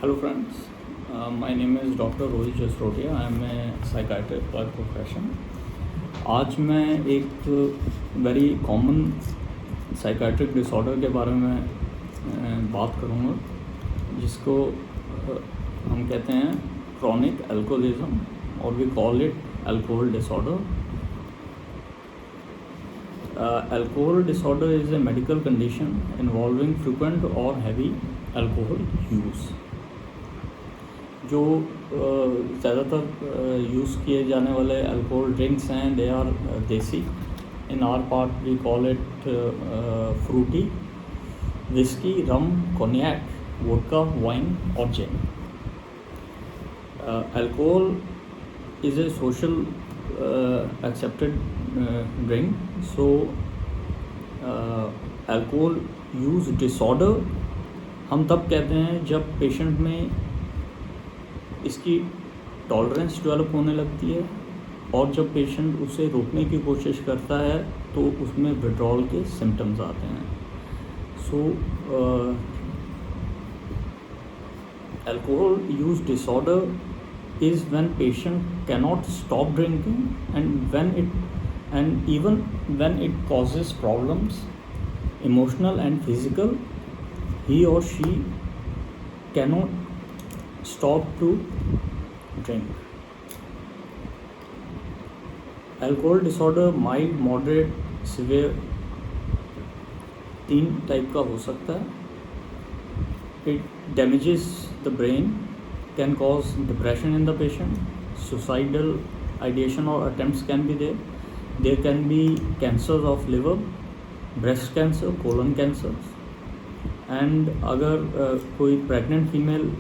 Hello friends, my name is Dr. Rohit Jasrotia. I am a psychiatrist by profession. आज मैं एक very common psychiatric disorder के बारे में बात करूँगा, जिसको हम कहते हैं क्रॉनिक अल्कोहलिज्म और we call it alcohol disorder. Alcohol disorder is a medical condition involving frequent or heavy alcohol use. जो ज़्यादातर यूज़ किए जाने वाले अल्कोहल ड्रिंक्स हैं, they are desi. In our part we call it fruity, whisky, rum, cognac, vodka, wine और gin. Alcohol is a social accepted drink. So alcohol use disorder हम तब कहते हैं जब पेशेंट में इसकी टॉलरेंस डेवलप होने लगती है और जब पेशेंट उसे रोकने की कोशिश करता है तो उसमें विड्रॉल के सिम्टम्स आते हैं. सो alcohol use disorder is when patient cannot stop drinking and even when it causes problems, emotional and physical, he or she cannot stop to drink. Alcohol disorder mild, moderate, severe 3 type का हो सकता है. It damages the brain, can cause depression in the patient, suicidal ideation or attempts can be there. There can be cancers of liver, breast cancer, colon cancers. And अगर कोई pregnant female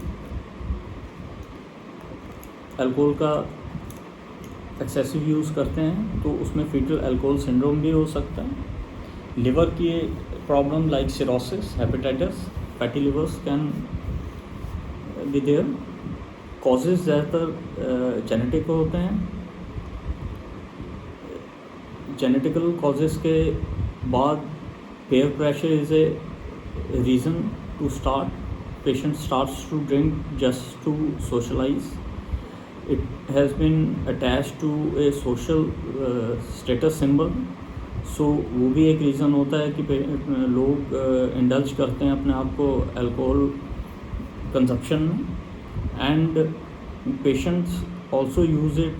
alcohol का excessive use करते हैं तो उसमें fetal alcohol syndrome भी हो सकता है. लिवर की problem like cirrhosis, hepatitis, fatty livers can be there. Causes ज़्यादातर जेनेटिक होते हैं. जेनेटिकल कॉजेज़ के बाद peer pressure is a reason to start. Patient starts to drink just to socialize. It has been attached to a social status symbol. So वो भी एक reason होता है कि लोग इंडल्ज करते हैं अपने आप को अल्कोहल कंजप्शन में. And patients also use it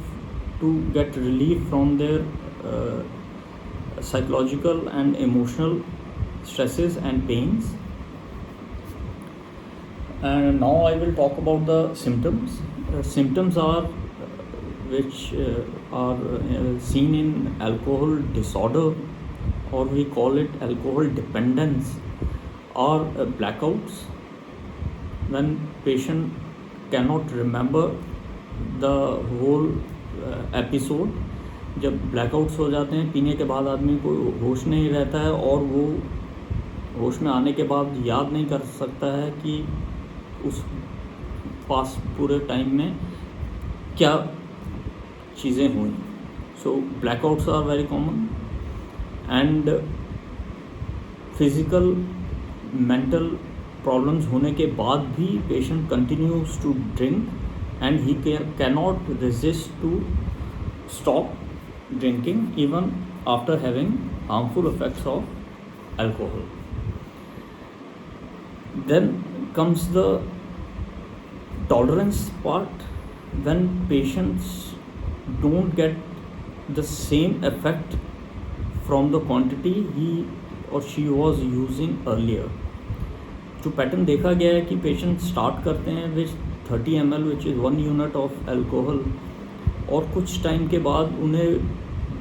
to get relief from their psychological and emotional stresses and pains. And now I will talk about the symptoms. Symptoms are which are seen in alcohol disorder, or we call it alcohol dependence, are blackouts, when patient cannot remember the whole episode. जब blackouts हो जाते हैं, पीने के बाद आदमी को होश नहीं रहता है और वो होश में आने के बाद याद नहीं कर सकता है कि उस पास पूरे टाइम में क्या चीज़ें हुई. So blackouts are very common. And physical mental problems होने के बाद भी patient continues to drink and he cannot resist to stop drinking even after having harmful effects of alcohol. Then comes the tolerance part, when patients don't get the same effect from the quantity he और she was using earlier. जो pattern देखा गया है कि patient start करते हैं which 30 ml which is 1 unit of alcohol, और कुछ टाइम के बाद उन्हें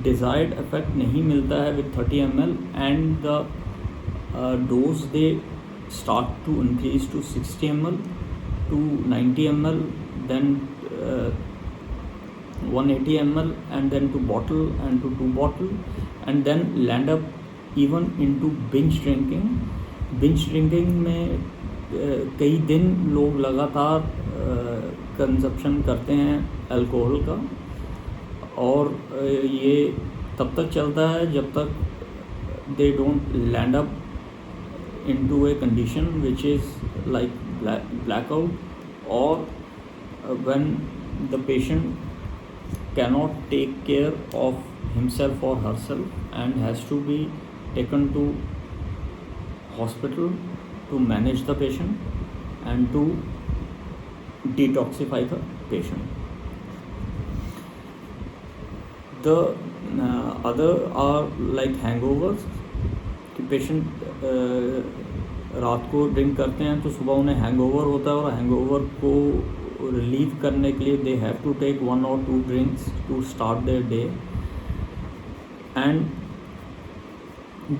डिज़ायर्ड इफेक्ट नहीं मिलता है with 30 ml and the dose they start to increase to 60 ml, to 90 ml, then 180 ml and then to bottle and to 2 bottle and then land up even into binge drinking. Binge drinking में कई दिन लोग लगातार consumption करते हैं alcohol का, और ये तब तक चलता है जब तक they don't land up into a condition which is like blackout or when the patient cannot take care of himself or herself and has to be taken to hospital to manage the patient and to detoxify the patient. The other are like hangovers, कि patient रात को drink करते हैं तो सुबह उन्हें hangover होता है, और हैंगओवर को रिलीव करने के लिए they have to take 1 or 2 drinks to start their day, and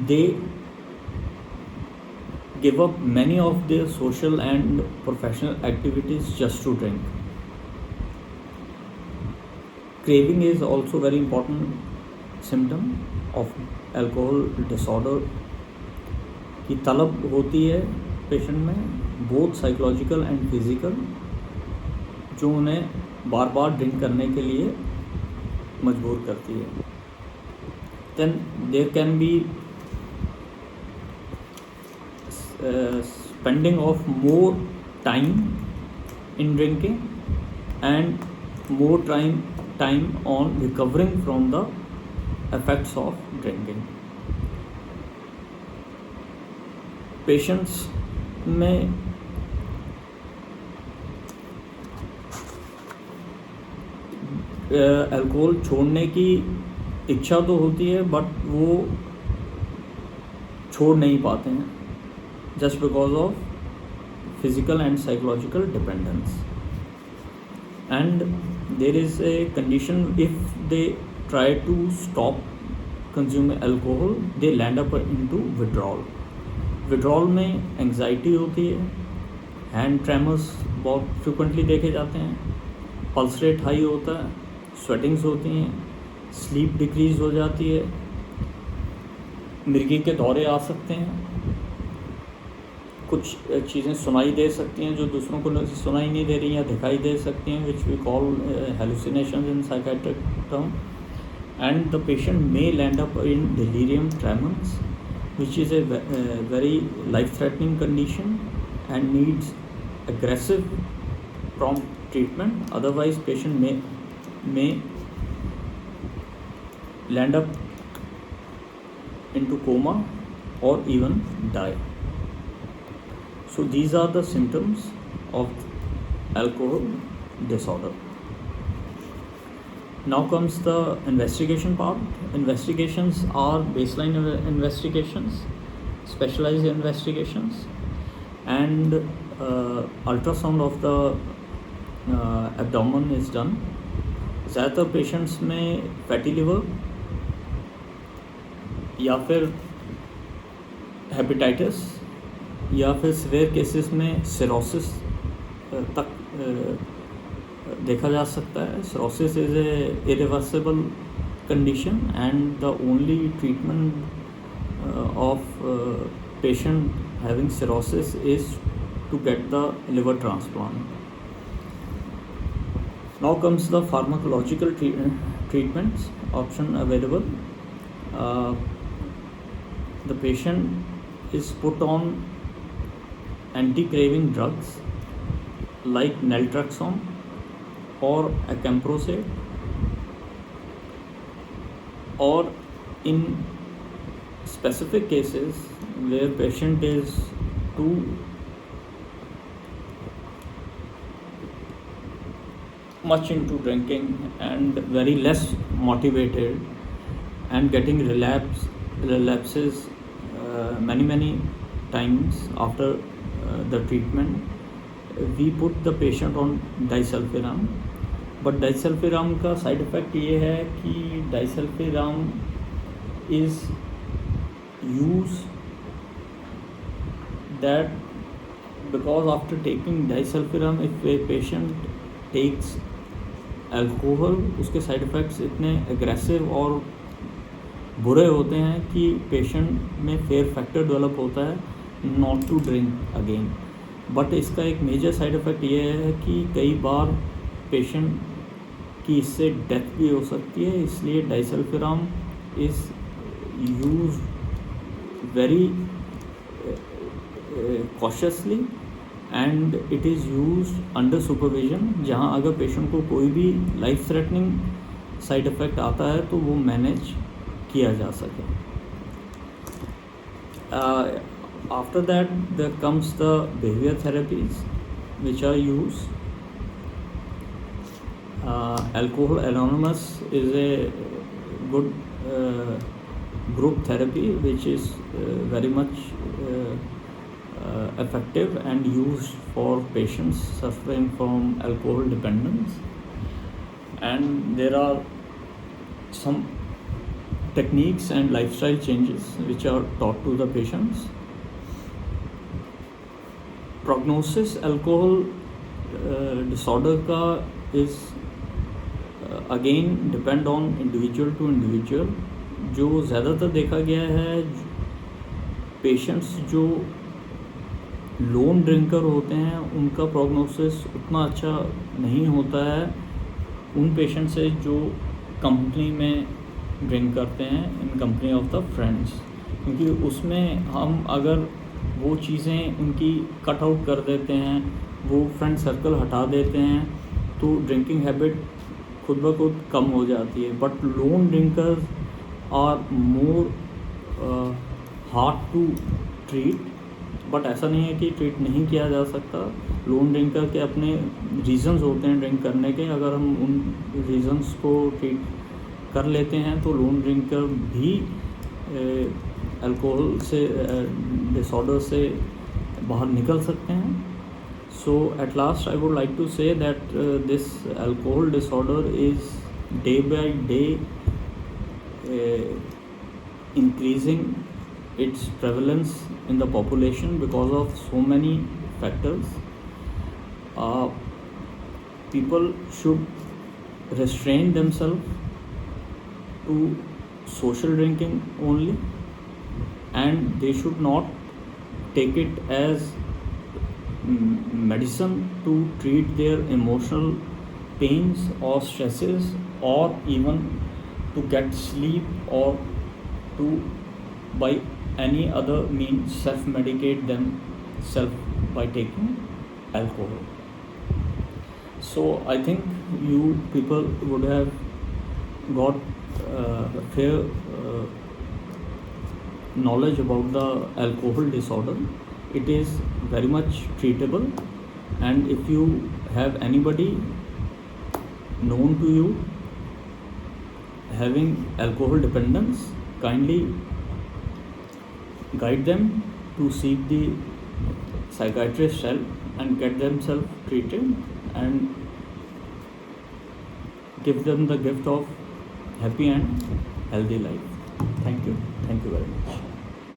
they give up many of their social and professional activities just to drink. Craving is also very important symptom of alcohol disorder. कि तलब होती है patient में, both psychological and physical, जो उन्हें बार बार drink करने के लिए मजबूर करती है. Then there can be spending of more time in drinking and more time on recovering from the effects of drinking. Patients में अल्कोहल छोड़ने की इच्छा तो होती है, बट वो छोड़ नहीं पाते हैं just because of physical and psychological dependence. And there is a condition, if they try to stop consuming alcohol, they land up into withdrawal. Withdrawal में anxiety होती है, hand tremors बहुत frequently देखे जाते हैं, pulse rate high होता है, sweatings होती हैं, sleep decrease हो जाती है, मिर्गी के दौरे आ सकते हैं, कुछ चीज़ें सुनाई दे सकती हैं जो दूसरों को सुनाई नहीं दे रही या दिखाई दे सकती हैं, which we call hallucinations in psychiatric term, and the patient may land up in delirium tremens, which is a very life-threatening condition and needs aggressive prompt treatment. Otherwise, patient may land up into coma or even die. So these are the symptoms of alcohol disorder. Now comes the investigation part. Investigations are baseline investigations, specialized investigations, and ultrasound of the abdomen is done. ज़्यादातर patients में fatty liver या फिर hepatitis या फिर severe cases में cirrhosis तक देखा जा सकता है. Cirrhosis is a irreversible condition and the only treatment of patient having cirrhosis is to get the liver transplant. Now comes the pharmacological treatments option available. The patient is put on anti-craving drugs like naltrexone or acamprosate, or in specific cases where patient is too much into drinking and very less motivated and getting relapses many times after the treatment, we put the patient on disulfiram. But disulfiram का side effect ये है कि disulfiram is used that because after taking disulfiram, if a patient takes alcohol, उसके side effects इतने aggressive और बुरे होते हैं कि पेशेंट में फेयर फैक्टर डेवलप होता है not to drink again. But इसका एक मेजर साइड इफ़ेक्ट ये है कि कई बार पेशेंट की इससे डेथ भी हो सकती है. इसलिए disulfiram is used very cautiously and it is use under supervision, जहाँ अगर पेशेंट को कोई भी लाइफ थ्रेटनिंग साइड इफ़ेक्ट आता है तो वो मैनेज किया जा सके. After that there comes the behavior therapies which are used. Alcohol Anonymous is a good group therapy which is very much effective and used for patients suffering from alcohol dependence. And there are some techniques and lifestyle changes which are taught to the patients. Prognosis alcohol disorder का is again depend on individual to individual. जो ज़्यादातर देखा गया है patients जो loan drinker होते हैं उनका प्रोग्नोसिस उतना अच्छा नहीं होता है उन पेशेंट से जो कंपनी में ड्रिंक करते हैं इन कंपनी ऑफ द फ्रेंड्स, क्योंकि उसमें हम अगर वो चीज़ें उनकी कट आउट कर देते हैं, वो फ्रेंड सर्कल हटा देते हैं, तो ड्रिंकिंग हैबिट खुद ब खुद कम हो जाती है. But lone drinkers are more hard to treat. But ऐसा नहीं है कि ट्रीट नहीं किया जा सकता. लोन ड्रिंकर के अपने रीज़न्स होते हैं ड्रिंक करने के. अगर हम उन रीज़न्स को ट्रीट कर लेते हैं तो लोन ड्रिंकर भी अल्कोहल से डिसऑर्डर से बाहर निकल सकते हैं. So at last I would like to say that this alcohol disorder is day by day increasing its prevalence in the population because of so many factors. People should restrain themselves to social drinking only, and they should not take it as medicine to treat their emotional pains or stresses, or even to get sleep, or to by any other means self-medicate themselves by taking alcohol. So I think you people would have got fair knowledge about the alcohol disorder. It is very much treatable, and if you have anybody known to you having alcohol dependence, kindly guide them to seek the psychiatrist help and get themselves treated and give them the gift of happy and healthy life. Thank you very much.